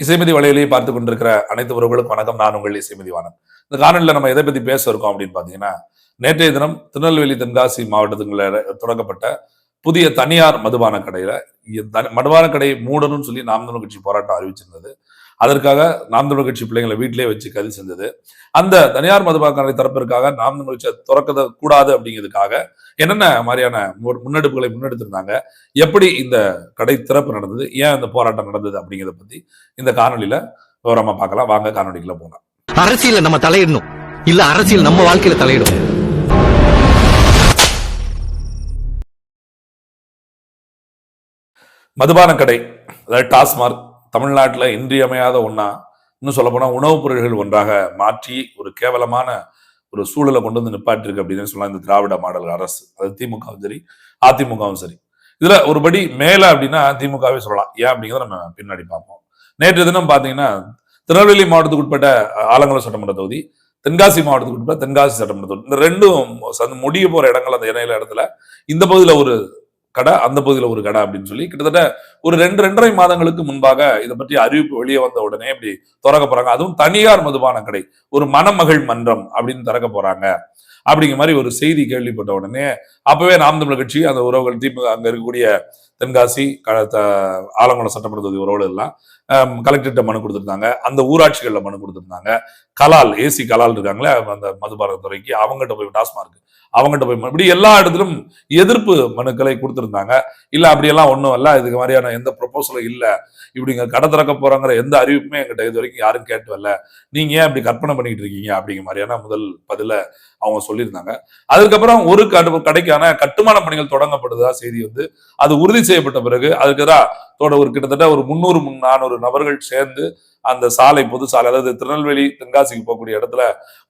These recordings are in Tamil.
இசைமதி வலையிலேயே பார்த்து கொண்டிருக்கிற அனைத்து உறவுகளுக்கும் வணக்கம். நான் உங்கள் இசைமதி வாணன். இந்த காணொலியில் நம்ம எதை பத்தி பேச இருக்கோம் அப்படின்னு பாத்தீங்கன்னா, நேற்றைய தினம் திருநெல்வேலி தென்காசி மாவட்டத்துல தொடங்கப்பட்ட புதிய தனியார் மதுபான கடையில மதுபான கடை மூடணும்னு சொல்லி நாம் தமிழர் கட்சி போராட்டம் அறிவிச்சிருந்தது. அதற்காக நாம் தமிழர் கட்சி பிள்ளைங்களை வீட்டிலேயே வச்சு கதி செஞ்சது. அந்த தனியார் மதுபான கடை திறப்பிற்காக நாம் தமிழர் கட்சி திறக்க கூடாது அப்படிங்கிறதுக்காக என்னென்ன மாதிரியான முன்னெடுப்புகளை முன்னெடுத்திருந்தாங்க, எப்படி இந்த கடை திறப்பு நடந்தது, ஏன் இந்த போராட்டம் நடந்தது அப்படிங்கிறத பத்தி இந்த காணொலியில விவரமா பார்க்கலாம். வாங்க காணொலிக்குள்ள போகலாம். அரசியல நம்ம தலையிடணும், இல்ல அரசியல் நம்ம வாழ்க்கையில தலையிடும். மதுபான கடை, அதாவது டாஸ்மாக், தமிழ்நாட்டில் இன்றியமையாத ஒன்னா, இன்னும் சொல்ல போனா உணவுப் பொருள்கள் ஒன்றாக மாற்றி ஒரு கேவலமான ஒரு சூழலை கொண்டு வந்து நிப்பாட்டிருக்கு அப்படின்னு சொல்லலாம் இந்த திராவிட மாடல் அரசு. அது திமுகவும் சரி, அதிமுகவும் சரி. இதுல ஒருபடி மேல அப்படின்னா திமுகவே சொல்லலாம். ஏன் அப்படிங்கிறத நம்ம பின்னாடி பார்ப்போம். நேற்று தினம் பாத்தீங்கன்னா, திருநெல்வேலி மாவட்டத்துக்கு உட்பட்ட ஆலங்குளம் சட்டமன்ற தொகுதி, தென்காசி மாவட்டத்துக்கு உட்பட்ட தென்காசி சட்டமன்ற தொகுதி, இந்த ரெண்டும் முடிய போற இடங்கள், அந்த இணையில இடத்துல இந்த பகுதியில ஒரு கடை, அந்த பகுதியில் ஒரு கடை அப்படின்னு சொல்லி கிட்டத்தட்ட ஒரு 2-2.5 மாதங்களுக்கு முன்பாக இதை பற்றி அறிவிப்பு வெளியே வந்த உடனே இப்படி திறக்க போறாங்க. அதுவும் தனியார் மதுபான கடை, ஒரு மணமகள் மன்றம் அப்படின்னு திறக்க போறாங்க அப்படிங்கிற மாதிரி ஒரு செய்தி கேள்விப்பட்ட உடனே அப்பவே நாம் தமிழர் கட்சி, அந்த உறவுகள், திமுக அங்க இருக்கக்கூடிய தென்காசி ஆலங்குளம் சட்டமன்ற தொகுதி உறவுகள் எல்லாம் கலெக்டர்கிட்ட மனு கொடுத்திருந்தாங்க. அந்த ஊராட்சிகள்ல மனு கொடுத்திருந்தாங்க. கலால், ஏசி கலால் இருக்காங்களே அந்த மதுபான துறைக்கு, அவங்ககிட்ட போய், டாஸ்மார்க் அவங்ககிட்ட போய், இப்படி எல்லா இடத்திலும் எதிர்ப்பு மனுக்களை கொடுத்திருந்தாங்க. இல்ல அப்படியெல்லாம் ஒண்ணும் இல்ல, இதுக்கு மாதிரியான எந்த ப்ரொபோசலும் இல்ல, இப்படிங்க கடை திறக்க போறாங்கிற எந்த அறிவிப்புமே எங்கிட்ட இது வரைக்கும் யாரும் கேட்டு வரல, நீங்க ஏன் இப்படி கற்பனை பண்ணிட்டு இருக்கீங்க அப்படிங்கிற மாதிரியான முதல் பதில அவங்க சொல்லியிருந்தாங்க. அதுக்கப்புறம் ஒரு கடைக்கான கட்டுமான பணிகள் தொடங்கப்படுதா செய்தி வந்து அது உறுதி செய்யப்பட்ட பிறகு அதுக்குதான் ஒரு கிட்டத்தட்ட ஒரு 300-400 நபர்கள் சேர்ந்து அந்த சாலை, பொது சாலை, அதாவது திருநெல்வேலி தென்காசிக்கு போகக்கூடிய இடத்துல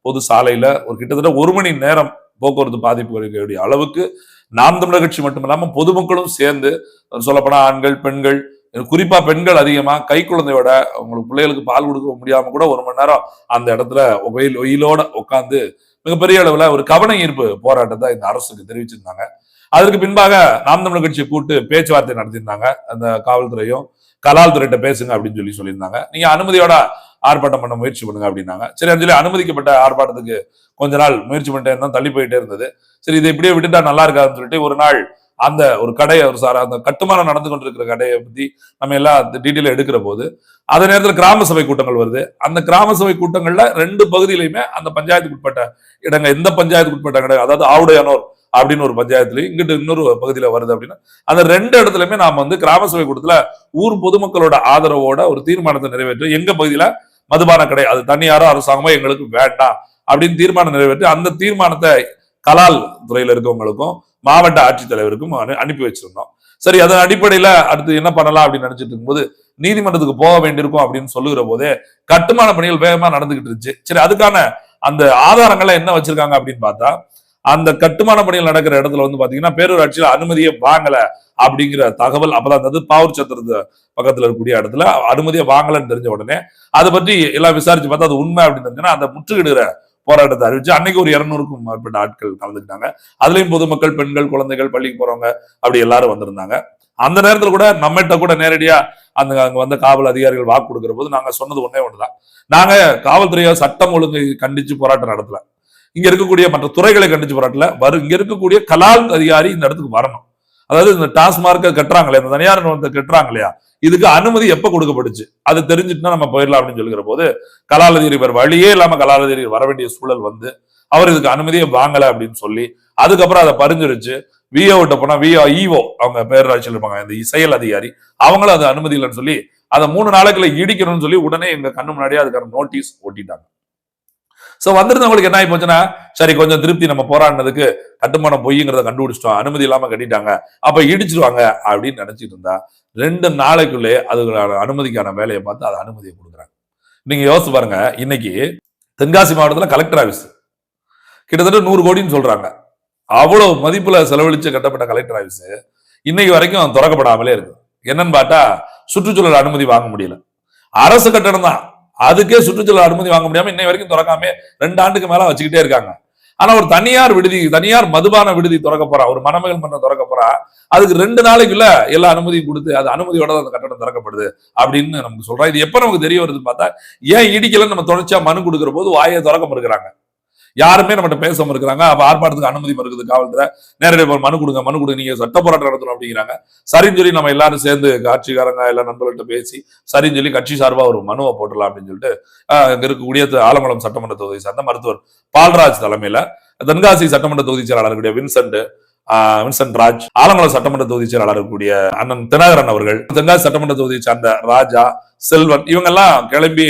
பொது சாலையில ஒரு கிட்டத்தட்ட 1 மணி நேரம் போக்குவரத்து பாதிப்பு இருக்கக்கூடிய அளவுக்கு நாம் தமிழர் கட்சி மட்டுமில்லாம பொதுமக்களும் சேர்ந்து, சொல்லப்போனா ஆண்கள், பெண்கள், குறிப்பா பெண்கள் அதிகமா, கை குழந்தையோட, உங்களுக்கு பிள்ளைகளுக்கு பால் கொடுக்க முடியாம கூட 1 மணி நேரம் அந்த இடத்துல வெயிலோட உட்காந்து மிகப்பெரிய அளவுல ஒரு கவன ஈர்ப்பு போராட்டத்தை இந்த அரசுக்கு தெரிவிச்சிருந்தாங்க. அதற்கு பின்பாக நாம் தமிழர் கட்சியை கூட்டு பேச்சுவார்த்தை நடத்தியிருந்தாங்க. அந்த காவல்துறையும் கலால் துறையிட்ட பேசுங்க அப்படின்னு சொல்லியிருந்தாங்க. நீங்க அனுமதியோட ஆர்ப்பாட்டம் பண்ண முயற்சி பண்ணுங்க அப்படின்னாங்க. சரி, அதுல அனுமதிக்கப்பட்ட ஆர்ப்பாட்டத்துக்கு கொஞ்ச நாள் முயற்சி பண்ணிட்டே இருந்தா, தள்ளி போயிட்டே இருந்தது. சரி, இதை இப்படியே விட்டுட்டா நல்லா இருக்காதுன்னு சொல்லிட்டு ஒரு நாள் அந்த ஒரு கடையை, ஒரு அந்த கட்டுமானம் நடந்து கொண்டிருக்கிற கடையை பத்தி நம்ம எல்லாம் டீட்டெயில் எடுக்கிற போது அதே நேரத்தில் கிராம சபை கூட்டங்கள் வருது. அந்த கிராம சபை கூட்டங்கள்ல 2 பகுதியிலுமே அந்த பஞ்சாயத்துக்கு உட்பட்ட இடங்க, எந்த பஞ்சாயத்துக்கு உட்பட்ட கடை, அதாவது ஆவுடையானோர் அப்படின்னு ஒரு பஞ்சாயத்துலயும், இங்கிட்டு இன்னொரு பகுதியில வருது அப்படின்னா அந்த 2 இடத்துலயுமே நாம வந்து கிராம சபை கூட்டத்துல ஊர் பொதுமக்களோட ஆதரவோட ஒரு தீர்மானத்தை நிறைவேற்று, எங்க பகுதியில மதுபான கடை, அது தனியாரோ அரசாங்கமோ எங்களுக்கு வேண்டாம் அப்படின்னு தீர்மானம் நிறைவேற்றி, அந்த தீர்மானத்தை கலால் துறையில இருக்கவங்களுக்கும் மாவட்ட ஆட்சித்தலைவருக்கும் அனுப்பி வச்சிருந்தோம். சரி, அதன் அடிப்படையில அடுத்து என்ன பண்ணலாம் அப்படின்னு நினைச்சிட்டு இருக்கும்போது நீதிமன்றத்துக்கு போக வேண்டியிருக்கும் அப்படின்னு சொல்லுகிற போதே கட்டுமான பணிகள் வேகமா நடந்துகிட்டு இருந்துச்சு. சரி, அதுக்கான அந்த ஆதாரங்களை என்ன வச்சிருக்காங்க அப்படின்னு பார்த்தா, அந்த கட்டுமான பணிகள் நடக்கிற இடத்துல வந்து பாத்தீங்கன்னா பேரூராட்சியில அனுமதியை வாங்கல அப்படிங்கிற தகவல் அப்பதான் அந்த பாவூர் சத்திரத்து பக்கத்துல இருக்கக்கூடிய இடத்துல அனுமதியை வாங்கலன்னு தெரிஞ்ச உடனே அதை பற்றி எல்லாம் விசாரிச்சு பார்த்தா அது உண்மை அப்படின்னு தெரிஞ்சுன்னா அந்த முற்றுகிடுகிற போராட்டத்தை அறிவிச்சு அன்னைக்கு ஒரு 200க்கும் மேற்பட்ட ஆட்கள் கலந்துக்கிட்டாங்க. அதுலயும் பொதுமக்கள், பெண்கள், குழந்தைகள், பள்ளிக்கு போறவங்க அப்படி எல்லாரும் வந்திருந்தாங்க. அந்த நேரத்துல கூட நம்மகிட்ட கூட நேரடியா அங்க வந்த காவல் அதிகாரிகள் வாக்கு கொடுக்கிற போது நாங்க சொன்னது ஒன்னே ஒண்ணுதான், நாங்க காவல்துறையை சட்டம் ஒழுங்கை கண்டிச்சு போராட்டம் நடத்தல, இங்க இருக்கக்கூடிய மற்ற துறைகளை கண்டிச்சு போராட்டல, இங்க இருக்கக்கூடிய கலால் அதிகாரி இந்த இடத்துக்கு வரணும். அதாவது இந்த டாஸ்மார்க்க கட்டுறாங்களே, இந்த தனியார் நிறுவனத்தை கட்டுறாங்க இல்லையா, இதுக்கு அனுமதி எப்ப கொடுக்கப்படுச்சு அது தெரிஞ்சுட்டுனா நம்ம போயிடலாம் அப்படின்னு சொல்லுகிற போது கலால் அதிகாரி வழியே இல்லாம கலால் அதிகாரி வர வேண்டிய சூழல் வந்து அவர் இதுக்கு அனுமதியை வாங்கல அப்படின்னு சொல்லி அதுக்கப்புறம் அதை பரிந்துரைச்சு விஓ விட்ட போனா ஈஓ, அவங்க பேரூராட்சியில் இருப்பாங்க, இந்த செயல் அதிகாரி, அவங்களும் அது அனுமதி இல்லைன்னு சொல்லி அதை 3 நாளைக்குள்ள இடிக்கணும்னு சொல்லி உடனே எங்க கண்ணு முன்னாடியே அதுக்கான நோட்டீஸ் ஓட்டிட்டாங்க. சோ வந்திருந்தவங்களுக்கு என்ன ஆகி போச்சுன்னா, சரி கொஞ்சம் திருப்தி, நம்ம போராடினதுக்கு கட்டுமானம் பொய்ங்கிறத கண்டுபிடிச்சிட்டோம், அனுமதி இல்லாம கட்டிட்டாங்க, அப்ப இடிச்சிருவாங்க அப்படின்னு நினைச்சிட்டு இருந்தா 2 நாளைக்குள்ளே அதுக்கான அனுமதிக்கான வேலையை பார்த்து அதை அனுமதியை கொடுக்குறாங்க. நீங்க யோசிச்சு பாருங்க, இன்னைக்கு தென்காசி மாவட்டத்துல கலெக்டர் ஆபீஸ் கிட்டத்தட்ட 100 கோடின்னு சொல்றாங்க. அவ்வளவு மதிப்புல செலவழிச்சு கட்டப்பட்ட கலெக்டர் ஆபீஸ் இன்னைக்கு வரைக்கும் திறக்கப்படாமலே இருக்கு. என்னன்னு பார்த்தா சுற்றுச்சூழல் அனுமதி வாங்க முடியல. அரசு கட்டணம் தான், அதுக்கே சுற்றுச்சூழல் அனுமதி வாங்க முடியாம இன்னை வரைக்கும் திறக்காம 2 ஆண்டுக்கு மேல வச்சுக்கிட்டே இருக்காங்க. ஆனா ஒரு தனியார் மதுபான விடுதி திறக்க போறா, ஒரு மணமகள் மன்றம் திறக்க போறா, அதுக்கு 2 நாளைக்குள்ள எல்லா அனுமதியும் கொடுத்து அது அனுமதியோட தான் அந்த கட்டடம் திறக்கப்படுது அப்படின்னு நமக்கு சொல்றோம். இது எப்ப நமக்கு தெரிய வருதுன்னு பார்த்தா, ஏன் இடிக்கலன்னு நம்ம தொடர்ச்சியா மனு கொடுக்கிற போது வாயை திறக்க மறுக்கிறாங்க, யாருமே நம்மகிட்ட பேச மறுக்கிறாங்க. அப்ப ஆர்ப்பாட்டத்துக்கு அனுமதி மறுக்குது காவல்துறை, நேரடியாக மனு கொடுங்க, நீங்க சட்ட போராட்டம் நடத்தணும் அப்படிங்கிறாங்க. சரின்னு சொல்லி நம்ம எல்லாரும் சேர்ந்து கட்சிக்காரங்க எல்லா நண்பர்கள்ட்ட பேசி சரின்னு சொல்லி கட்சி சார்பா ஒரு மனுவை போட்டுடலாம் அப்படின்னு சொல்லிட்டு அங்க இருக்கக்கூடிய ஆலங்குளம் சட்டமன்ற தொகுதி சார்ந்த மருத்துவர் பால்ராஜ் தலைமையில தென்காசி சட்டமன்ற தொகுதி செயலாளர் கூடிய வின்சென்ட் ராஜ், ஆலங்குளம் சட்டமன்ற தொகுதி செயலாளர் கூடிய அண்ணன் தினகரன் அவர்கள், தென்காசி சட்டமன்ற தொகுதியை சார்ந்த ராஜா, செல்வன், இவங்க எல்லாம் கிளம்பி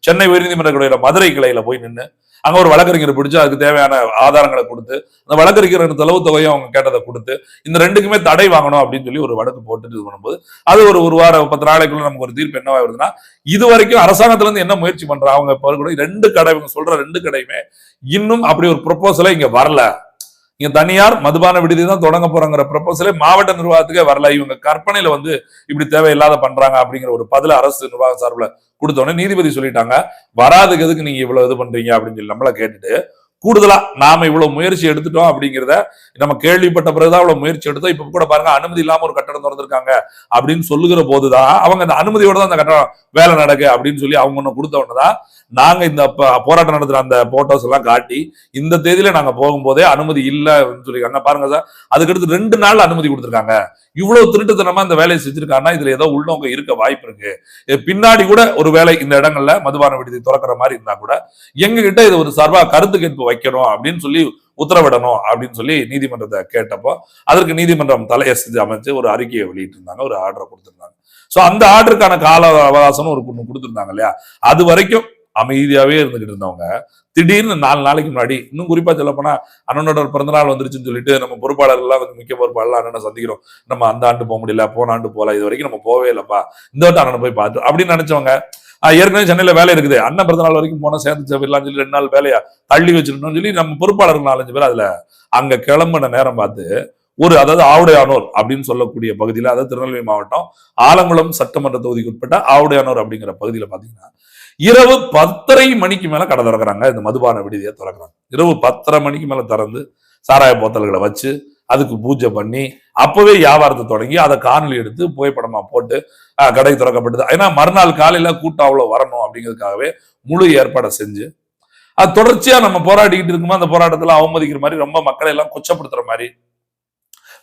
சென்னை உயர்நீதிமன்ற மதுரை கிளையில போய் நின்று அங்க ஒரு வழக்கறிஞரை பிடிச்சு அதுக்கு தேவையான ஆதாரங்களை கொடுத்து அந்த வழக்கறிஞர் செலவு தொகையும் அவங்க கேட்டதை கொடுத்து இந்த ரெண்டுக்குமே தடை வாங்கணும் அப்படின்னு சொல்லி ஒரு வழக்கு போட்டு இது பண்ணும்போது அது ஒரு வாரம் 10 நாளைக்குள்ள நமக்கு ஒரு தீர்ப்பு என்னவா வருதுன்னா, இது வரைக்கும் அரசாங்கத்துல இருந்து என்ன முயற்சி பண்றாங்க அவங்க கூட 2 கடை, இவங்க சொல்ற 2 கடையுமே இன்னும் அப்படி ஒரு ப்ரொபோசலே இங்க வரல. இங்க தனியார் மதுபான விடுதி தான் தொடங்க போறாங்கிற ப்ரொபோசலே மாவட்ட நிர்வாகத்துக்கே வரல. இவங்க கற்பனையில இப்படி தேவையில்லாத பண்றாங்க அப்படிங்கிற ஒரு பதில அரசு நிர்வாக சார்பில் கொடுத்தோடனே நீதிபதி சொல்லிட்டாங்க, வராதுக்கு எதுக்கு நீங்க இவ்வளவு இது பண்றீங்க அப்படின்னு சொல்லி நம்மள கேட்டுட்டு கூடுதலா நாம இவ்வளவு முயற்சி எடுத்துட்டோம் அப்படிங்கிறத நம்ம கேள்விப்பட்ட பிறகுதான் இவ்வளவு முயற்சி எடுத்தோம். இப்ப கூட பாருங்க, அனுமதி இல்லாம ஒரு கட்டடம் திறந்திருக்காங்க அப்படின்னு சொல்லுகிற போதுதான் அவங்க அந்த அனுமதியோட தான் அந்த கட்டடம் வேலை நடக்கு அப்படின்னு சொல்லி அவங்க ஒண்ணு கொடுத்த உடனேதான் நாங்க இந்த போராட்டம் நடத்துற அந்த போட்டோஸ் எல்லாம் காட்டி இந்த தேதியில நாங்க போகும்போதே அனுமதி இல்லை சொல்லிருக்காங்க. பாருங்க சார், அதுக்கடுத்து 2 நாள் அனுமதி கொடுத்திருக்காங்க. இவ்வளவு திருட்டுத்தனமா இந்த வேலையை செஞ்சிருக்காங்கன்னா இதுல ஏதோ உள்நோக்கம் இருக்க வாய்ப்பு இருக்கு. பின்னாடி கூட ஒரு வேலை இந்த இடங்கள்ல மதுபான விடுதி திறக்கிற மாதிரி இருந்தா கூட எங்க கிட்ட இது ஒரு சார்பா கருத்து கேட்பு வைக்கணும் அப்படின்னு சொல்லி உத்தரவிடணும் அப்படின்னு சொல்லி நீதிமன்றத்தை கேட்டப்போ அதற்கு நீதிமன்றம் தலையசைச்சு அமைச்சு ஒரு அறிக்கையை வெளியிட்டு இருந்தாங்க, ஒரு ஆர்டரை கொடுத்திருந்தாங்க. சோ அந்த ஆர்டருக்கான கால அவகாசம் ஒரு கொடுத்திருந்தாங்க இல்லையா, அது வரைக்கும் அமைதியாவே இருந்துகிட்டு இருந்தவங்க திடீர்னு 4 நாளைக்கு முன்னாடி, இன்னும் குறிப்பா சொல்ல போனா அண்ணனோட பிறந்த நாள் வந்துருச்சுன்னு சொல்லிட்டு நம்ம பொறுப்பாளர்கள் எல்லாம் முக்கிய பொறுப்பாளர் அண்ணனை சந்திக்கிறோம், நம்ம அந்த ஆண்டு போக முடியல, போன ஆண்டு போல, இது வரைக்கும் நம்ம போவே இல்லப்பா, இந்த வட்டம் அண்ணனை போய் பார்த்து அப்படின்னு நினைச்சவங்க ஏற்கனவே சென்னையில வேலை இருக்குது, அண்ணன் பிறந்த நாள் வரைக்கும் போனா சேர்ந்து சேவிடலாம் சொல்லி 2 நாள் வேலையா தள்ளி வச்சிருக்கணும்னு சொல்லி நம்ம பொறுப்பாளர்கள் 4-5 பேர் அதுல அங்க கிளம்பின நேரம் பார்த்து அதாவது ஆவுடையானூர் அப்படின்னு சொல்லக்கூடிய பகுதியில, அதாவது திருநெல்வேலி மாவட்டம் ஆலங்குளம் சட்டமன்ற தொகுதிக்கு உட்பட்ட ஆவுடையானூர் அப்படிங்கிற பகுதியில பாத்தீங்கன்னா இரவு 10:30 மணிக்கு மேல கடை திறக்கிறாங்க. இந்த மதுபான விடுதியை திறக்கிறாங்க. இரவு 10:30 மணிக்கு மேல திறந்து சாராய போத்தல்களை வச்சு அதுக்கு பூஜை பண்ணி அப்பவே வியாபாரத்தை தொடங்கி அதை காணொலி எடுத்து புகைப்படமா போட்டு கடை திறக்கப்பட்டது. ஏன்னா மறுநாள் காலையில கூட்டம் அவ்வளவு வரணும் அப்படிங்கிறதுக்காகவே முழு ஏற்பாடை செஞ்சு அது தொடர்ச்சியா நம்ம போராடிக்கிட்டு இருக்கும்போது அந்த போராட்டத்துல அவமதிக்கிற மாதிரி, ரொம்ப மக்களை எல்லாம் கொச்சப்படுத்துற மாதிரி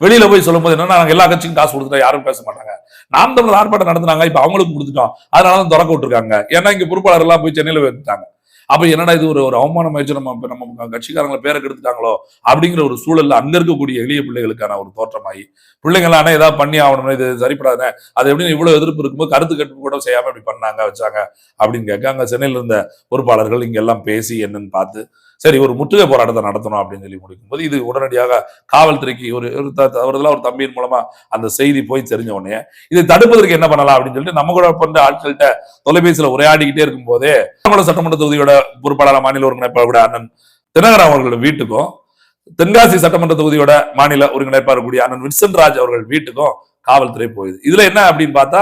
வெளியில போய் சொல்லும் போது என்னன்னா, நாங்க எல்லா கட்சிக்கும் காசு கொடுத்துட்டோம், யாரும் பேச மாட்டாங்க, நாம் தமிழர் ஆர்ப்பாட்டம் நடத்துனாங்க, இப்ப அவங்களுக்கு கொடுத்துட்டோம், அதனாலதான் திறக்க விட்டுருக்காங்க, ஏன்னா இங்க பொறுப்பாளர் எல்லாம் போய் சென்னையில வந்துட்டாங்க. அப்ப என்னடா இது ஒரு அவமானம் ஆயிடுச்சு, நம்ம கட்சிக்காரங்களை பேரை கெடுத்துட்டாங்களோ அப்படிங்கிற ஒரு சூழல்ல அங்க இருக்கக்கூடிய எளிய பிள்ளைகளுக்கான ஒரு தோற்றமாயி பிள்ளைங்களான ஏதாவது பண்ணி ஆகணும், இது சரிப்படாத, அது எப்படின்னு இவ்வளவு எதிர்ப்பு இருக்கும்போது கருத்து கட்டுப்பு கூட செய்யாம இப்படி பண்ணாங்க வச்சாங்க அப்படின்னு கேட்க அங்க சென்னையில இருந்த பொறுப்பாளர்கள் இங்க எல்லாம் பேசி என்னன்னு பார்த்து சரி ஒரு முற்றுகை போராட்டத்தை நடத்தணும் அப்படின்னு சொல்லி முடிக்கும் போது இது உடனடியாக காவல்துறைக்கு ஒரு தம்பியின் மூலமா அந்த செய்தி போய் தெரிஞ்ச உடனே இதை தடுப்பதற்கு என்ன பண்ணலாம் அப்படின்னு சொல்லிட்டு நம்ம கூட பண்ற ஆட்கள்கிட்ட தொலைபேசியில உரையாடிக்கிட்டே இருக்கும் போதே சட்டமன்ற தொகுதியோட பொறுப்பாளர் மாநில ஒருங்கிணைப்பாளர் அண்ணன் தினகரன் அவர்களோட வீட்டுக்கும் தென்காசி சட்டமன்ற தொகுதியோட மாநில ஒருங்கிணைப்பாளர் கூடிய அண்ணன் வின்சென்ட் ராஜ் அவர்கள் வீட்டுக்கும் காவல்துறை போகுது. இதுல என்ன அப்படின்னு பார்த்தா,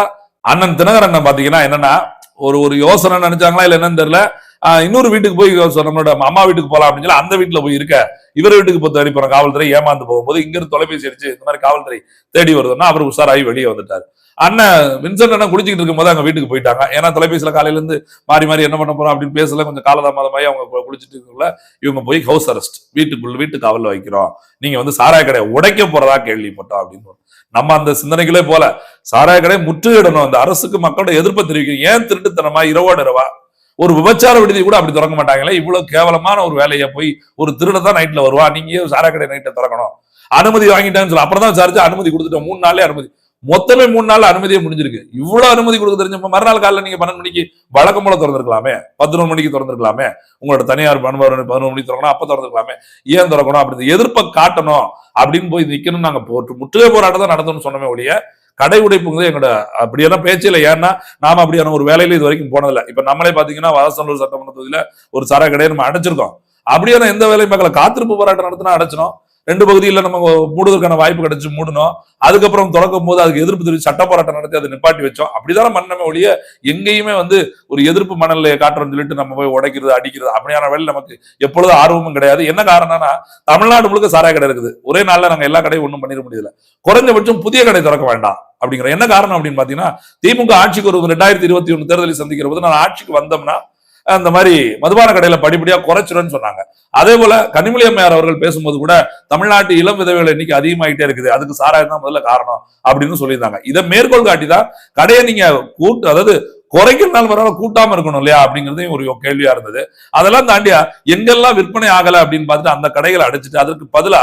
அண்ணன் தினகரன் பாத்தீங்கன்னா என்னன்னா ஒரு யோசனை நினைச்சாங்களா இல்ல என்னன்னு தெரியல, இன்னொரு வீட்டுக்கு போய் நம்மளோட அம்மா வீட்டுக்கு போலாம் அப்படின்னு சொல்லி அந்த வீட்டுல போய் இருக்க இவர் வீட்டுக்கு போய் தேடி போற காவல்துறை ஏமாந்து போகும்போது இங்க இருந்து தொலைபேசி அடிச்சு இந்த மாதிரி காவல்துறை தேடி வருதுன்னா அவர் உஷாராகி வெளியே வந்துட்டாரு. அண்ணன் வின்சென்ட் அண்ணன் குடிச்சிட்டு இருக்கும் போது அங்க வீட்டுக்கு போயிட்டாங்க. ஏன்னா தொலைபேசியில காலையில இருந்து மாறி என்ன பண்ண போறோம் அப்படின்னு பேசல, கொஞ்சம் காலதாமதமாயி அவங்க குளிச்சுட்டு இருக்குள்ள இவங்க போய் ஹவுஸ் அரெஸ்ட், வீட்டு காவல்ல வைக்கிறோம், நீங்க சாராய கடையை உடைக்க போறதா கேள்விப்பட்டோம் அப்படின்னு. நம்ம அந்த சிந்தனைகளே போல சாராய கடையை முற்றுகிடணும், அந்த அரசுக்கு மக்களோட எதிர்ப்பை தெரிவிக்கும். ஏன் திருட்டுத்தனமா இரவோட இரவா ஒரு விபச்சார விடுதி கூட அப்படி திறக்க மாட்டாங்களே, இவ்வளவு கேவலமான ஒரு வேலையை போய் ஒரு திருடதான் நைட்ல வருவா, நீங்க சாராய கடை நைட்ல திறக்கணும், அனுமதி வாங்கிட்டேன்னு சொல்லி அப்புறம் தான் விசாரிச்சு அனுமதி கொடுத்துட்டோம், 3 நாள்லயே அனுமதி, மொத்தமே 3 நாள் அனுமதியே முடிஞ்சிருக்கு. இவ்வளவு அனுமதி கொடுக்க தெரிஞ்ச மறுநாள் காலையில நீங்க 12 மணிக்கு வழக்கம் போல திறந்திருக்கலாமே, 11 மணிக்கு திறந்திருக்கலாமே, உங்களோட தனியார் 11 மணிக்கு திறக்கணும், அப்ப திறந்திருக்கலாமே, ஏன் திறக்கணும் அப்படி எதிர்ப்பை காட்டணும் அப்படின்னு போய் நிக்கணும். நாங்க முற்றுகை போராட்டம் தான் நடத்தணும்னு சொன்னமே ஒழிய கடை உடைப்புங்கிறது எங்களோட அப்படியான பேச்சு இல்லை. ஏன்னா நாம அப்படியான ஒரு வேலையில இது வரைக்கும் போனதில்லை. இப்ப நம்மளே பாத்தீங்கன்னா வாசனூர் சட்டமன்ற தொகுதியில ஒரு சாராய கடையை நம்ம அடைச்சிருக்கோம். அப்படியான எந்த வேலையும் பார்க்கல, காத்திருப்பு போராட்டம் நடத்தினா அடைச்சினோம், 2 பகுதியில் நம்ம மூடுவதற்கான வாய்ப்பு கிடைச்சு மூடணும். அதுக்கப்புறம் திறக்கும் போது அதுக்கு எதிர்ப்பு தெரிவித்து சட்ட போராட்டம் நடத்தி அதை நிப்பாட்டி வச்சோம். அப்படிதான மண்ணமே ஒழிய எங்கேயுமே ஒரு எதிர்ப்பு மணல்ல காட்டுறோம்னு சொல்லிட்டு நம்ம போய் உடைக்கிறது அடிக்கிறது அப்படியான வேலை நமக்கு எப்பொழுதும் ஆர்வமும் கிடையாது. என்ன காரணம்னா தமிழ்நாடு முழுக்க சாராய கடை இருக்குது. ஒரே நாள்ல நாங்க எல்லா கடையும் ஒன்றும் பண்ணிட முடியல. குறைஞ்சபட்சம் புதிய கடை திறக்க வேண்டாம் அப்படிங்கிற என்ன காரணம் அப்படின்னு பாத்தீங்கன்னா, திமுக ஆட்சிக்கு ஒரு 2021 தேர்தலை சந்திக்கிற போது நான் ஆட்சிக்கு வந்தோம்னா அந்த மாதிரி மதுபான கடையில படிப்படியா குறைச்சிருன்னு சொன்னாங்க. அதே போல கனிமொழி அம்மையார் அவர்கள் பேசும்போது கூட தமிழ்நாட்டு இளம் விதவைகள் எண்ணிக்கை அதிகமாயிட்டே இருக்குது, அதுக்கு சாராயம் தான் முதல்ல காரணம் அப்படின்னு சொல்லியிருந்தாங்க. இதை மேற்கோள் காட்டிதான் கடையை நீங்க அதாவது குறைக்கிறனால பரவாயில்ல கூட்டாம இருக்கணும் இல்லையா அப்படிங்கிறதையும் ஒரு கேள்வியா இருந்தது. அதெல்லாம் தாண்டியா எங்கெல்லாம் விற்பனை ஆகல அப்படின்னு பார்த்துட்டு அந்த கடைகளை அடைச்சிட்டு அதற்கு பதிலா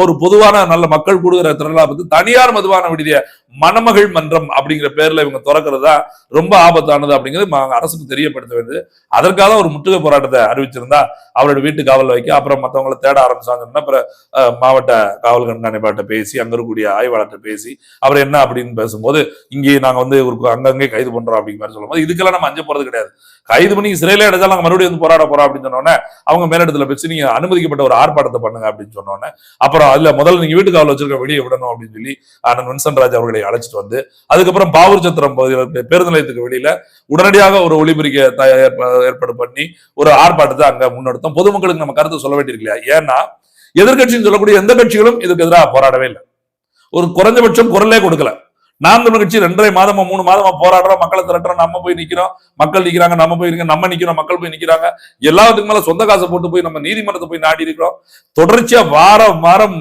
ஒரு பொதுவான நல்ல மக்கள் கூடுகிற திருவிழா பத்தி தனியார் மதுபான விடுதிய மணமகள் மன்றம் அப்படிங்கிற பேர்ல இவங்க திறக்கிறது தான் ரொம்ப ஆபத்தானது அப்படிங்கிறது அரசுக்கு தெரியப்படுத்த வேண்டியது. அதற்காக ஒரு முற்றுகை போராட்டத்தை அறிவிச்சிருந்தா அவரோட வீட்டு காவல் வைக்க அப்புறம் மற்றவங்களை தேட ஆரம்பிச்சாங்கன்னா அப்புறம் மாவட்ட காவல் கண்காணிப்பாட்ட பேசி அங்க இருக்கக்கூடிய ஆய்வாளர்கிட்ட பேசி அவர் என்ன அப்படின்னு பேசும்போது இங்கே நாங்க ஒரு அங்கங்கே கைது பண்றோம் அப்படிங்கிற மாதிரி சொல்லும்போது இதுக்கெல்லாம் நம்ம அஞ்ச போறது கிடையாது. கைது பண்ணி சிறையில எடுத்தாலும் நாங்க மறுபடியும் போராட போறோம் அப்படின்னு சொன்னோன்னே அவங்க மேலிடத்துல பேசி நீங்க அனுமதிக்கப்பட்ட ஒரு ஆர்ப்பாட்டத்தை பண்ணுங்க அப்படின்னு சொன்னோன்னே அப்புறம் அதுல முதல்ல நீங்க வீட்டு காவல் வச்சிருக்க வெளியே விடணும் அப்படின்னு சொல்லி அண்ணன் வின்சென்ட் ராஜ் அவர்களை அழைச்சிட்டு வந்து அதுக்கப்புறம் பாவூர் சத்திரம் பேருந்து நிலையத்துக்கு வெளியில உடனடியாக ஒரு ஒளிபரிக்க ஏற்பாடு பண்ணி ஒரு ஆர்ப்பாட்டத்தை அங்க முன்னெடுத்தோம். பொதுமக்களுக்கு நம்ம கருத்து சொல்ல வேண்டியிருக்கு இல்லையா? ஏன்னா எதிர்கட்சின்னு சொல்லக்கூடிய எந்த கட்சிகளும் இதுக்கு எதிராக போராடவே இல்லை. ஒரு குறைஞ்சபட்சம் குரலே கொடுக்கல. நாம் தமிழ் கட்சி 2.5 மாதமா 3 மாதமா போராடுறோம், மக்களை திரட்டுறோம், நம்ம போய் நிக்கிறோம், மக்கள் நிக்கிறாங்க, நம்ம போய் நிக்கிறோம், நம்ம நிக்கிறோம், மக்கள் போய் நிக்கிறாங்க. எல்லாத்துக்கு மேல சொந்த காசை போட்டு போய் நம்ம நீதிமன்றத்தை போய் நாடி இருக்கிறோம். தொடர்ச்சியா வாரம் வாரம்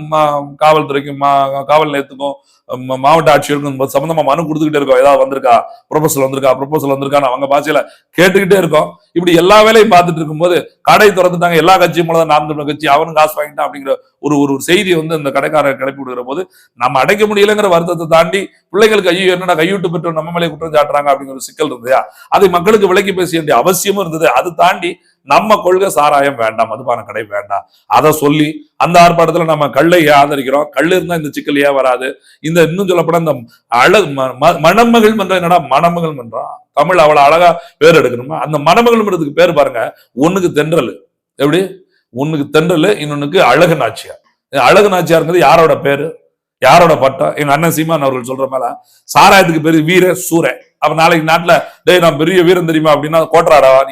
காவல்துறைக்கும் காவல் நிலையத்துக்கும் மாவட்ட ஆட்சியருக்கும் சம்பந்தமா மனு கொடுத்துக்கிட்டே இருக்கோம். ஏதாவது வந்திருக்கா, ப்ரொபோசல் வந்திருக்கான்னு அவங்க பாஷையில கேட்டுக்கிட்டே இருக்கோம். இப்படி எல்லா வேலையும் பார்த்துட்டு இருக்கும்போது கடை திறந்துட்டாங்க, எல்லா கட்சியும் போல நாம் தமிழ் கட்சி அவனும் காசு வாங்கிட்டான் அப்படிங்கிற ஒரு செய்தி அந்த கடைக்காரர் கிளப்பி விடுகிற போது நம்ம அடைக்க முடியலைங்கிற வருத்தத்தை தாண்டி பிள்ளைகளுக்கு ஐயோ என்னடா கையூட்டு பெற்றோர் நம்ம மேலே குற்றம் சாட்டுறாங்க அப்படிங்கிற ஒரு சிக்கல் இருந்ததா, அதை மக்களுக்கு விலக்கி பேச வேண்டிய அவசியமும் இருந்தது. அது தாண்டி நம்ம கொள்கை சாராயம் வேண்டாம், மதுபான கடை வேண்டாம், அதை சொல்லி அந்த ஆர்ப்பாட்டத்துல நம்ம கல்லை ஆதரிக்கிறோம். கல் இருந்தா இந்த சிக்கல் ஏன் வராது? இந்த இன்னும் சொல்லப்பட இந்த மணமகள் மன்றம் என்னடா மணமகள் மன்றம், தமிழ் அவ்வளவு அழகா பேர் எடுக்கணுமா? அந்த மணமகள் மன்றத்துக்கு பேர் பாருங்க, ஒண்ணுக்கு தென்றல், எப்படி ஒண்ணுக்கு தென்றல், இன்னொன்னுக்கு அழகு நாச்சியார். அழகு நாச்சியாருங்கிறது யாரோட பேரு, யாரோட பட்டம்? எங்க அண்ணன் சீமான் அவர்கள் சொல்ற மேல சாராயத்துக்கு பேரு வீர சூர. அப்ப நாளைக்கு நாட்டுல டேய் நான் பெரிய வீரன் தெரியுமா அப்படின்னா கோட்டராடாவா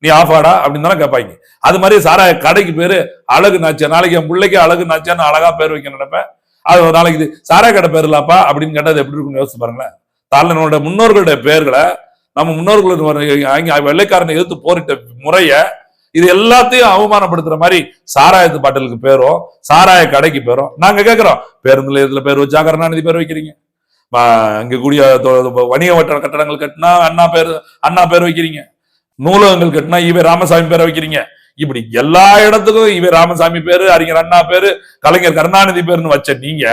நீ ஆஃபாடா அப்படின்னு தானே கேட்பாங்க. அது மாதிரி சாராய கடைக்கு பேரு அழகு நாச்சியார். நாளைக்கு என் பிள்ளைக்கு அழகு நாச்சியார்னு அழகா பேர் வைக்க நினைப்பேன். அது நாளைக்கு இது சாராய கடை பேர் இல்லாப்பா அப்படின்னு கேட்டது எப்படி இருக்குன்னு யோசிச்சு பாருங்களேன். நம்மளோட முன்னோர்களுடைய பெயர்களை நம்ம முன்னோர்கள் வெள்ளைக்காரனை எதிர்த்து போரிட்ட முறைய இது எல்லாத்தையும் அவமானப்படுத்துற மாதிரி சாராயத்து பாட்டலுக்கு பேரும் சாராய கடைக்கு பேரும் நாங்க கேட்கிறோம். பேருந்து நிலையத்துல பேர் வச்சா கருணாநிதி பேர் வைக்கிறீங்க, இங்க கூடிய வணிக வட்ட கட்டடங்கள் கட்டினா அண்ணா பேர் வைக்கிறீங்க, நூலகங்கள் கட்டினா இவே ராமசாமி பேரை வைக்கிறீங்க. இப்படி எல்லா இடத்துக்கும் இவே ராமசாமி பேரு, அறிஞர் அண்ணா பேரு, கலைஞர் கருணாநிதி பேருன்னு வச்ச நீங்க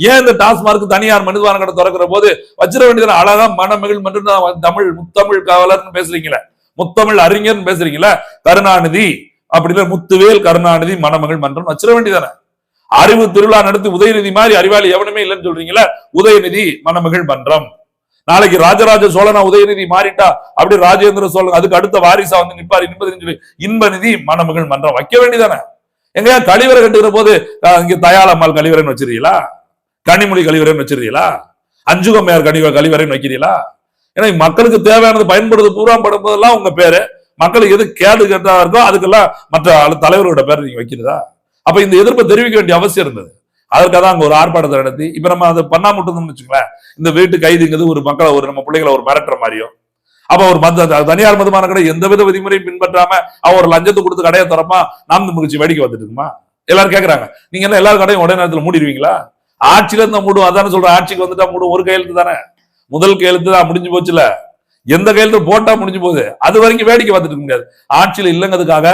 ஏன் இந்த டாஸ்மார்க் தனியார் மனிதவான கடை திறக்கிற போது வச்சிட வேண்டியது அழகா மணமகள் மற்றும் தமிழ் முத்தமிழ் காவலர்னு பேசுறீங்களே, முத்தமிழ் அறிஞர்னு பேசுறீங்களா? கருணாநிதி அப்படி முத்துவேல் கருணாநிதி மணமகள் மன்றம் வச்சிட வேண்டியதானே? அறிவு திருவிழா நடத்தி உதயநிதி மாதிரி அறிவாளி எவனுமே இல்லைன்னு சொல்றீங்களா? உதயநிதி மணமகள் மன்றம். நாளைக்கு ராஜராஜ சோழனா உதயநிதி மாறிட்டா அப்படி ராஜேந்திர சோழன் அதுக்கு அடுத்த வாரிசா நிற்பாரு இன்பநிதி மணமகள் மன்றம் வைக்க வேண்டியதானே? எங்க கழிவறை கட்டுகிற போது இங்க தயாளம்மாள் கழிவறைன்னு வச்சிருக்கீங்களா? கனிமொழி கழிவறைன்னு வச்சிருக்கீங்களா? அஞ்சுகம்மையார் கழிவறைன்னு வைக்கிறீங்களா? ஏன்னா மக்களுக்கு தேவையானது பயன்படுது பூரா படும் போதெல்லாம் உங்க பேரு, மக்களுக்கு எது கேடு கேட்டா இருக்கோ அதுக்கெல்லாம் மற்ற தலைவரோட பேர் நீங்க வைக்கிறதா? அப்ப இந்த எதிர்ப்பை தெரிவிக்க வேண்டிய அவசியம் இருந்தது. அதற்காக அங்க ஒரு ஆர்ப்பாட்டத்தை நடத்தி இப்ப நம்ம அதை பண்ணாமட்டோம்னு வச்சுக்கோங்களேன், இந்த வீட்டு கைதுங்கிறது ஒரு மக்களை நம்ம பிள்ளைகளை ஒரு மிரட்டுற மாதிரியும், அப்ப ஒரு தனியார் மதுமான கடை எந்தவித விதிமுறையும் பின்பற்றாம அவன் ஒரு லஞ்சத்தை கொடுத்து கடையை திறப்பா நாம் முயற்சி வேடிக்கை வந்துட்டு இருக்குமா? எல்லாரும் கேட்கறாங்க, நீங்க என்ன எல்லாரும் கடையும் உடனே நேரத்தில் மூடிடுவீங்களா? ஆட்சியில இருந்தா மூடும், அதான சொல்றேன். ஆட்சிக்கு வந்துட்டா மூடும், ஒரு கையெழுத்து தானே, முதல் கையெழுத்து தான் முடிஞ்சு போச்சுல, எந்த கையெழுத்து போட்டா முடிஞ்சு போகுது, அது வரைக்கும் வேடிக்கை பார்த்துட்டு முடியாது. ஆட்சியில இல்லைங்கிறதுக்காக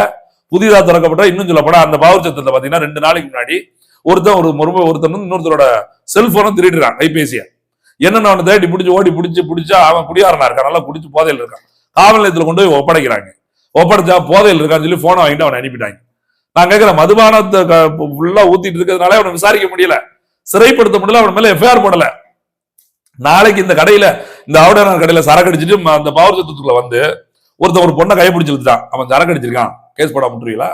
புதிதாக திறக்கப்பட்ட இன்னும் சொல்லப்பட அந்த பாவூர் சத்திரத்துல பாத்தீங்கன்னா 2 நாளைக்கு முன்னாடி ஒருத்தன் இன்னொருத்தரோட செல்போனை திருடுறான், கைபேசிய. என்னன்னு அவனை தேடி ஓடி பிடிச்சா அவன் குடியாரனா இருக்கான், நல்லா குடிச்சு போதையில் இருக்கான். காவல் நிலையத்துல கொண்டு போய் ஒப்படைக்கிறாங்க. ஒப்படைச்சா போதையில் இருக்கான்னு சொல்லி போனை வாங்கிட்டு அவனை அனுப்பிட்டாங்க. நான் கேட்கிறேன், மதுபானத்தை ஃபுல்லா ஊத்திட்டு இருக்கிறதுனால அவனை விசாரிக்க முடியல, சிறைப்படுத்த முடியல, அவன் மேல எஃப்ஐஆர் போடல. நாளைக்கு இந்த கடையில இந்த ஆவுடையார் கடையில சரக்கு அடிச்சுட்டு அந்த பாவூர் சத்திரத்துக்குள்ள வந்து ஒருத்தன் ஒரு பொண்ணை கைப்பிடிச்சிருக்கான், அவன் சரக்கு அடிச்சிருக்கான், கேஸ் போடாம விட்டுருவீங்களா?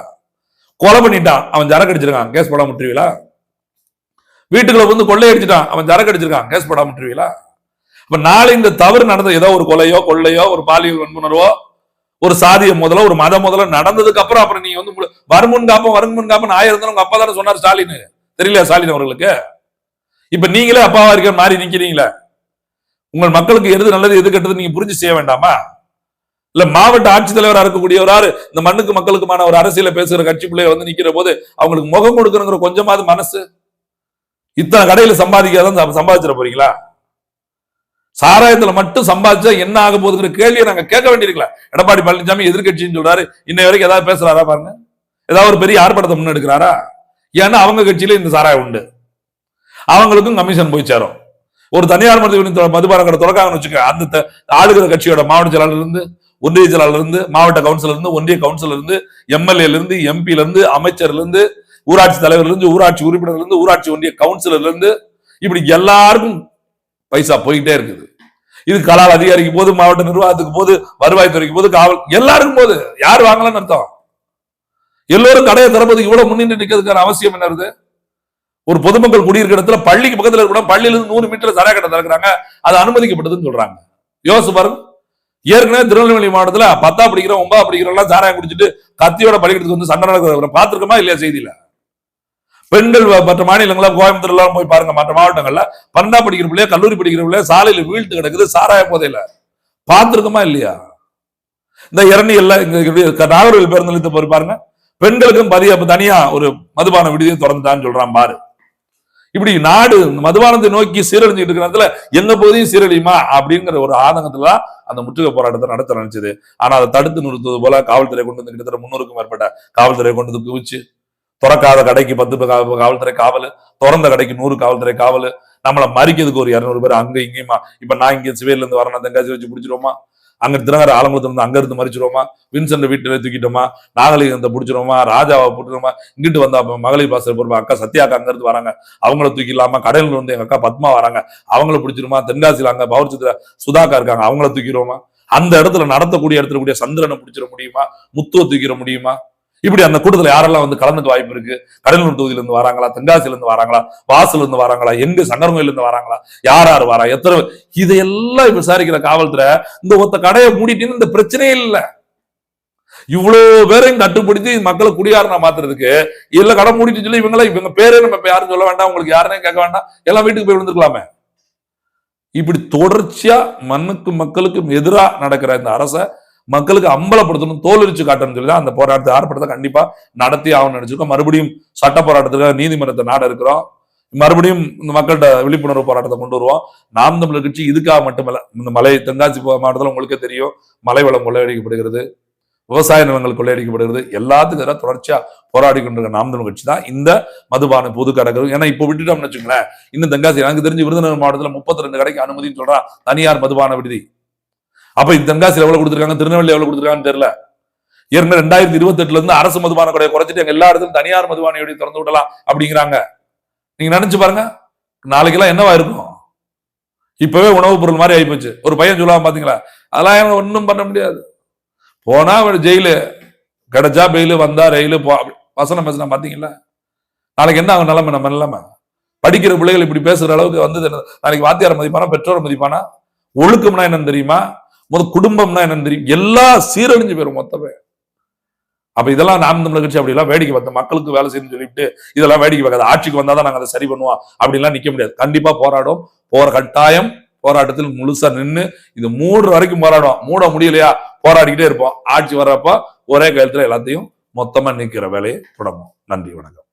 கொலை பண்ணிட்டான், அவன் சரக்கு அடிச்சிருக்கான், கேஸ் போடாம விட்டுருவீங்களா? வீட்டுக்குள்ள வந்து கொள்ளையடிச்சிட்டான், அவன் சரக்கு அடிச்சிருக்கான், கேஸ் போடாம விட்டுருவீங்களா? அப்ப நாளை இந்த தவறு நடந்த ஏதோ ஒரு கொலையோ கொள்ளையோ ஒரு பாலியல் வன்புணர்வோ ஒரு சாதிய முதல்ல ஒரு மத முதல்ல நடந்ததுக்கு அப்புறம் நீங்க வந்து வருமுன் காப்பன் ஆயிரம் இருந்தாலும் உங்க அப்பா தானே சொன்னார் ஸ்டாலின், தெரியல ஸ்டாலின் அவர்களுக்கு? இப்ப நீங்களே அப்பாவா இருக்க மாறி நிக்கிறீங்களே, உங்கள் மக்களுக்கு எது நல்லது எது கெட்டது நீங்க புரிஞ்சு செய்ய வேண்டாமா? இல்ல மாவட்ட ஆட்சித்தலைவராக இருக்கக்கூடியவராரு இந்த மண்ணுக்கு மக்களுக்குமான ஒரு அரசியல பேசுகிற கட்சி பிள்ளைய வந்து நிக்கிற போது அவங்களுக்கு முகம் கொடுக்கணுங்கிற கொஞ்சமாவது மனசு, இத்தனை கடையில சம்பாதிக்காதான் சம்பாதிச்சிட போறீங்களா? சாராயத்துல மட்டும் சம்பாதிச்சா என்ன ஆக போகுதுங்கிற கேள்வியை நாங்க கேட்க வேண்டியிருக்கல. எடப்பாடி பழனிசாமி எதிர்கட்சின்னு சொல்றாரு, இன்னை வரைக்கும் ஏதாவது பேசுறாரா பாருங்க? ஏதாவது ஒரு பெரிய ஆர்ப்பாட்டத்தை முன்னெடுக்கிறாரா? ஏன்னா அவங்க கட்சியில இந்த சாராயம் உண்டு, அவங்களுக்கும் கமிஷன் போய் சேரும். ஒரு தனியார் மதுபான கடை திறக்காங்கன்னு வச்சுக்க, அந்த ஆளுகிற கட்சியோட மாவட்ட செயலாளர் இருந்து ஒன்றிய செயலாளர் இருந்து மாவட்ட கவுன்சிலர் இருந்து ஒன்றிய கவுன்சிலர் இருந்து எம்எல்ஏ இருந்து எம்பில இருந்து அமைச்சர்ல இருந்து ஊராட்சி தலைவர்ல இருந்து ஊராட்சி உறுப்பினர்ல இருந்து ஊராட்சி ஒன்றிய கவுன்சிலர்ல இருந்து இப்படி எல்லாருக்கும் பைசா போயிட்டே இருக்குது. இது கலால் அதிகாரிக்கு போது, மாவட்ட நிர்வாகத்துக்கு போது, வருவாய்த்துறைக்கு போது, காவல் எல்லாருக்கும் போது. யார் வாங்கலன்னு அர்த்தம்? எல்லோரும் கடையை திறப்பதுக்கு இவ்வளவு முன்னின்று நிற்கிறதுக்கான அவசியம் என்ன இருக்கு? ஒரு பொதுமக்கள் குடியிருக்கிற இடத்துல பள்ளிக்கு பக்கத்துல இருக்க பள்ளியில இருந்து 100 மீட்டர் சாராய கடை திறக்கிறாங்க, அது அனுமதிக்கப்பட்டதுன்னு சொல்றாங்க. யோசிச்சு பாருங்க. ஏற்கனவே திருநெல்வேலி மாவட்டத்துல 10ஆம் படிக்கிறோம் 9ஆம் படிக்கிறோம் சாராயம் குடிச்சிட்டு கத்தியோட பள்ளிக்கூடத்துக்கு வந்து சண்டை நடக்கிற பார்த்திருக்கோமா இல்லையா செய்தியில? பெண்கள் மற்ற மாநிலங்கள கோயம்புத்தூர் எல்லாம் போய் பாருங்க, மற்ற மாவட்டங்கள்ல 12ஆம் படிக்கிற பிள்ளைய கல்லூரி படிக்கிற பிள்ளைய சாலையில வீழ்த்து கிடக்குது சாராய போதையில, பார்த்திருக்கோமா இல்லையா? இந்த இரணி எல்லாம் இங்க நாகர்கோவில் பேருந்து நிலையத்தை போய் பாருங்க, பெண்களுக்கும் தனியா ஒரு மதுபான விடுதியை திறந்துட்டான்னு சொல்றான் பாரு. இப்படி நாடு மதுபானத்தை நோக்கி சீரழிஞ்சுட்டு இருக்கிறதுல எந்த பகுதியும் சீரழியுமா அப்படிங்கிற ஒரு ஆதங்கத்துல அந்த முற்றுகை போராட்டத்தை நடத்த நினைச்சது. ஆனா அதை தடுத்து நிறுத்துவது போல காவல்துறை கொண்டு வந்து கிட்டத்தட்ட 300க்கும் மேற்பட்ட காவல்துறை கொண்டு வந்து குவிச்சு, திறக்காத கடைக்கு 10 காவல்துறை காவல், திறந்த கடைக்கு 100 காவல்துறை காவல், நம்மளை மறிக்கிறதுக்கு ஒரு 200 பேர் அங்க இங்கேயுமா. இப்ப நான் இங்க சிவேல இருந்து வரணும், தென்காசி வச்சு பிடிச்சிருவோமா, அங்க திருநகர் ஆலங்குளத்துல இருந்து அங்க இருந்து மறிச்சிருவோமா, வின்சென்ட் வீட்டுல தூக்கிட்டோமா, நாகலிங்கத்தை பிடிச்சிருவோமா, ராஜாவை பிடிச்சிருமா, இங்கிட்டு வந்தா மகளிர் பாசல் போறோமா, அக்கா சத்யாக்கா அங்க இருந்து வராங்க, அவங்கள தூக்கிடலாமா, கடையில வந்து எங்க அக்கா பத்மா வராங்க, அவங்கள பிடிச்சிருமா, தென்காசியில அங்க பௌர்ச்சத்துல சுதாக்கா இருக்காங்க, அவங்கள தூக்கிடுவோமா, அந்த இடத்துல நடத்தக்கூடிய இடத்துல கூடிய சந்திரனை பிடிச்சிட முடியுமா, முத்துவ தூக்கிட முடியுமா? இப்படி அந்த கூட்டத்துல யாரெல்லாம் வந்து கலந்துட்டு வாய்ப்பு இருக்கு? கடலூர் தொகுதியில இருந்து வராங்களா, தென்காசியில இருந்து வராங்களா, வாசல் இருந்து வராங்களா, எங்க சங்கரங்கோயில இருந்து வராங்களா, யார் வரா, எத்தனை, இதையெல்லாம் விசாரிக்கிற காவல்துறை இந்த ஒத்த கடையை மூடிட்டு இந்த பிரச்சனையே இல்லை. இவ்வளவு பேரையும் கட்டுப்படுத்தி மக்களை குடியாரனா மாத்துறதுக்கு இல்ல கடை மூடிட்டு சொல்லி இவங்க பேரே நம்ம யாரும் சொல்ல வேண்டாம், உங்களுக்கு யாருன்னே கேட்க வேண்டாம், எல்லாம் வீட்டுக்கு போய் விழுந்துருக்கலாமே. இப்படி தொடர்ச்சியா மண்ணுக்கும் மக்களுக்கும் எதிராக நடக்கிற இந்த அரசை மக்களுக்கு அம்பலப்படுத்தணும், தோலுரிச்சு காட்டணும்னு சொல்லி தான் அந்த போராட்டத்தை ஆர்ப்பாட்டத்தை கண்டிப்பா நடத்தி ஆகணும்னு நினைச்சிருக்கோம். மறுபடியும் சட்ட போராட்டத்துக்காக நீதிமன்றத்தை நாட இருக்கிறோம். மறுபடியும் இந்த மக்கள்கிட்ட விழிப்புணர்வு போராட்டத்தை கொண்டு வருவோம். நாம் தமிழர் கட்சி இதுக்காக மட்டுமல்ல, இந்த மலை தென்காசி மாவட்டத்தில் உங்களுக்கே தெரியும், மலை வளம் கொள்ளையடிக்கப்படுகிறது, விவசாய நிலங்கள் கொள்ளையடிக்கப்படுகிறது, எல்லாத்துக்கும் எதிராக தொடர்ச்சியா போராடி கொண்டிருக்க நாம் தமிழர் கட்சி தான் இந்த மதுபான பொது கடைகள். ஏன்னா இப்போ விட்டுட்டோம்னு வச்சுங்களேன், இன்னும் தென்காசி எனக்கு தெரிஞ்சு விருதுநகர் மாவட்டத்தில் 32 கடைக்கு அனுமதின்னு சொல்றான் தனியார் மதுபான விடுதி. அப்ப இந்த தென்காசி எவ்வளவு கொடுத்திருக்காங்க, திருநெல்வேலி எவ்வளவு கொடுத்திருக்காங்கன்னு தெரியல. ஏற்கனவே 2028 இருந்து அரசு மதுபான கடையை குறைச்சிட்டு எங்க எல்லா இடத்துலையும் தனியார் மதுபான விடுதி திறந்து விடலாம் அப்படிங்கிறாங்க. நீங்க நினைச்சு பாருங்க, நாளைக்கு எல்லாம் என்னவா இருக்கும்? இப்பவே உணவுப் பொருள் மாதிரி ஆயிப்போச்சு. ஒரு பையன் சொல்லாம பாத்தீங்களா, அதெல்லாம் ஒன்னும் பண்ண முடியாது, போனா ஜெயிலு, கிடைச்சா பெயிலு, வந்தா ரயிலு, வசனம் பேசினா பாத்தீங்களா? நாளைக்கு என்ன ஆகும் நிலைமை? நம்ம நிலைமை படிக்கிற பிள்ளைகள் இப்படி பேசுற அளவுக்கு வந்து நாளைக்கு வாத்தியார் மதிப்பானா, பெற்றோர் மதிப்பானா? ஒழுக்கம்னா என்னன்னு தெரியுமா? குடும்பம்னா என்னன்னு தெரியும்? எல்லாம் சீரழிஞ்சு போயிரும் மொத்தமே. அப்ப இதெல்லாம் நாம் தமிழர் கட்சி அப்படி எல்லாம் வேடிக்கை பார்த்த மக்களுக்கு வேலை செய்யணும்னு சொல்லிட்டு இதெல்லாம் வேடிக்கை பார்க்காது. ஆட்சிக்கு வந்தாதான் நாங்க அதை சரி பண்ணுவோம் அப்படின்லாம் நிக்க முடியாது. கண்டிப்பா போராடும், போற கட்டாயம் போராட்டத்தில் முழுசா நின்று இது 3 வரைக்கும் போராடும். மூட முடியலையா போராடிக்கிட்டே இருப்போம். ஆட்சி வர்றப்ப ஒரே கையெழுத்துல எல்லாத்தையும் மொத்தமா நிக்கிற வேலையை தொடங்கும். நன்றி, வணக்கம்.